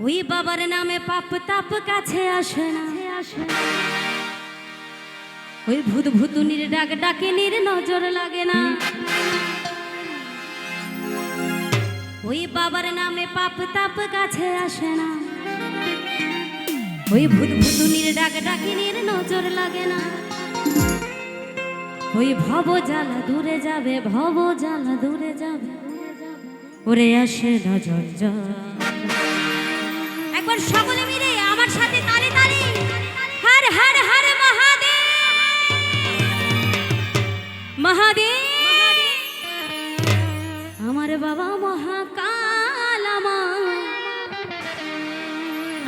ওই বাবার নামে পাপ তাপ কাছে আসে না, ওই ভূত ভূতুনির ডাক ডাকিনির নজর লাগে না। ওই বাবার নামে পাপ তাপ কাছে আসে না, ওই ভূত ভূতুনির ডাক ডাকিনির নজর লাগে না। ওই ভব জ্বালা দূরে যাবে, ভব জ্বালা দূরে যাবে, ওরে আসে নজর জল। একবার সকলে মিলে আমার সাথে তালে তালে হর হর হর মহাদেব মহাদেব। আমার বাবা মহাকাল,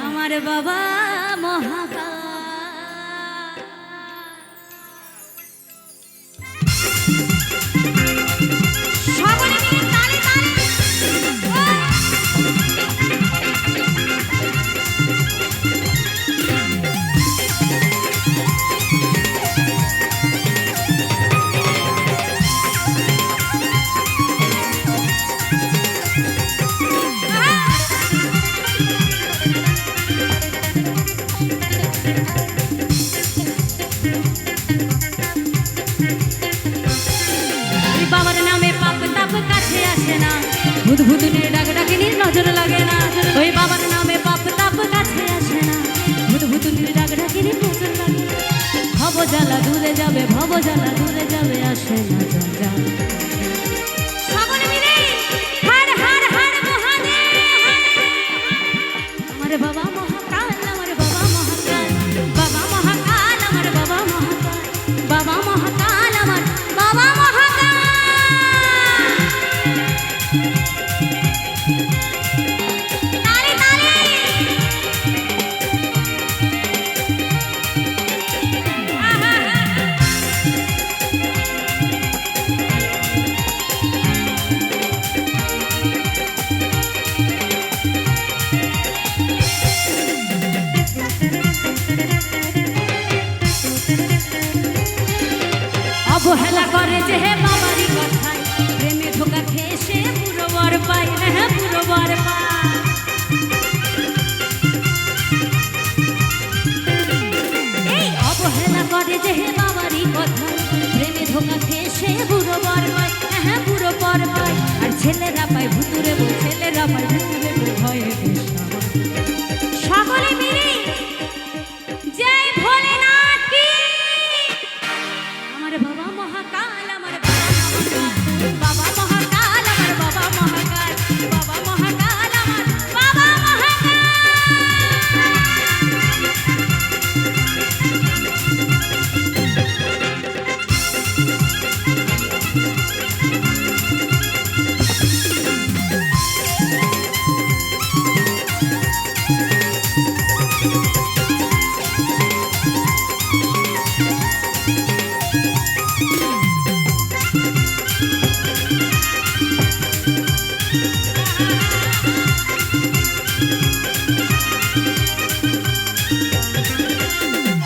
আমার বাবা মহাকাল। সকলে মিলে তালে তালে বাবার নামে পাপ তাপ কাছে আসে না, ভূত ভূতুনির ডাক ডাকিনির নজর লাগে না। ওই বাবার নামে পাপ তাপ কাছে আসে না, ভূত ভূতুনির ডাক ডাকিনির নজর লাগে না। ভব জ্বালা দূরে যাবে, ভব জ্বালা দূরে যাবে, আসে না জঞ্জাল। সকলে মিলে হর হর হর মহাদেব। আমার বাবা মহাকাল, আমার বাবা মহাকাল, বাবা মহাকাল, আমার বাবা মহাকাল, বাবা মহাকাল, আমার বাবা মহাকাল। তালে তালে অবহেলা করে যে হে বাবারই কথায়, প্রেমে ধোকা খেয়ে সে পুরো বর পায়, হ্যাঁ পুরো বর পায়। এই অবহেলা করে যে হে বাবারই কথায়, প্রেমে ধোকা খেয়ে সে পুরো বর পায়, হ্যাঁ পুরো বর পায়। আর ছেলেরা পায় ভুতুরে বউ, ছেলেরা পায় ভুতুরে বউ, ভয়ে বেশ আমার। সকলে মিলে জয় ভোলেনাথ কি। আমার বাবা মহাকাল, আমার বাবা মহাকাল, বাবা মহাকাল, আমার বাবা মহাকাল, বাবা মহাকাল, আমার বাবা মহাকাল।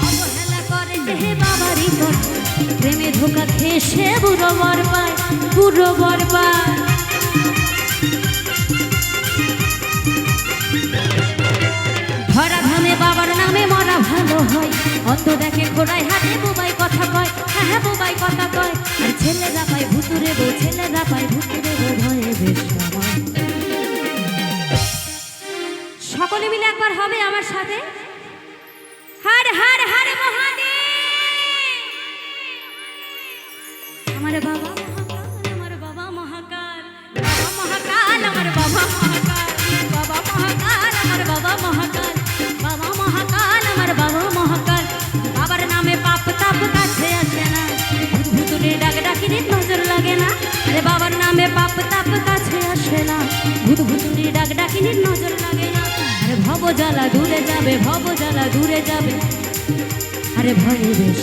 অবহেলা করে যে হে বাবারই কথা, প্রেমে ধোকা খেয়ে সে বুড়ো বর পায়, বুড়ো বর পায়। ধরা ধামে বাবার নামে মরা ভালো হয়, অত দেখে ঘোড়ায় হাতে বোবাই কথা কয়, হ্যাঁ বোবাই কথা কয়। আর ছেলেরা পায় ভুতুরে বউ, ছেলেরা পায় ভুতুরে বউ, ভয়ে বেশ আমার। সকলে মিলে একবার হবে আমার সাথে হর হর হর মহাদেব। আমার বাবা মহাকাল, আমার বাবা মহাকাল, বাবা মহাকাল, আমার বাবা মহাকাল, বাবা মহাকাল, আমার বাবা মহাকাল, বাবা মহাকাল, আমার বাবা মহাকাল। বাবার নামে পাপ তাপ কাছে আসে না, ভূত ভূতুনির ডাক ডাকিনির নজর লাগে না। আরে বাবার নামে পাপ তাপ কাছে আসে না, ভূত ভূতুনির ডাক ডাকিনির নজর লাগে না। আরে ভব জ্বালা দূরে যাবে, ভব জ্বালা দূরে যাবে, আরে ভয়ে বেশ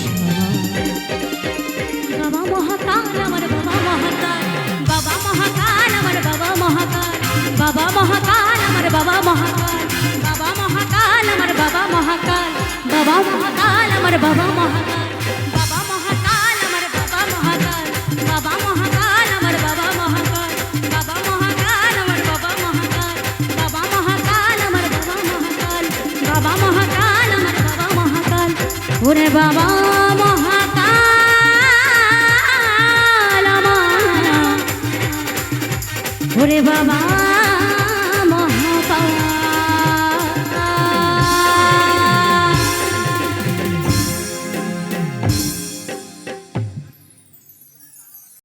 বাবা মহাকাল, আমার বাবা মহাকাল, বাবা মহাকাল, আমার বাবা মহাকাল, বাবা মহাকাল, আমার বাবা মহাকাল, বাবা মহাকাল, আমার বাবা মহাকাল, বাবা মহাকাল, আমার বাবা মহাকাল, বাবা মহাকাল, আমার বাবা মহাকাল, বাবা মহাকাল, আমার বাবা মহাকাল, বাবা মহাকাল, আমার বাবা মহাকাল, বাবা মহাকাল, আমার বাবা ওরে বাবা মহাকাল আমার, ওরে বাবা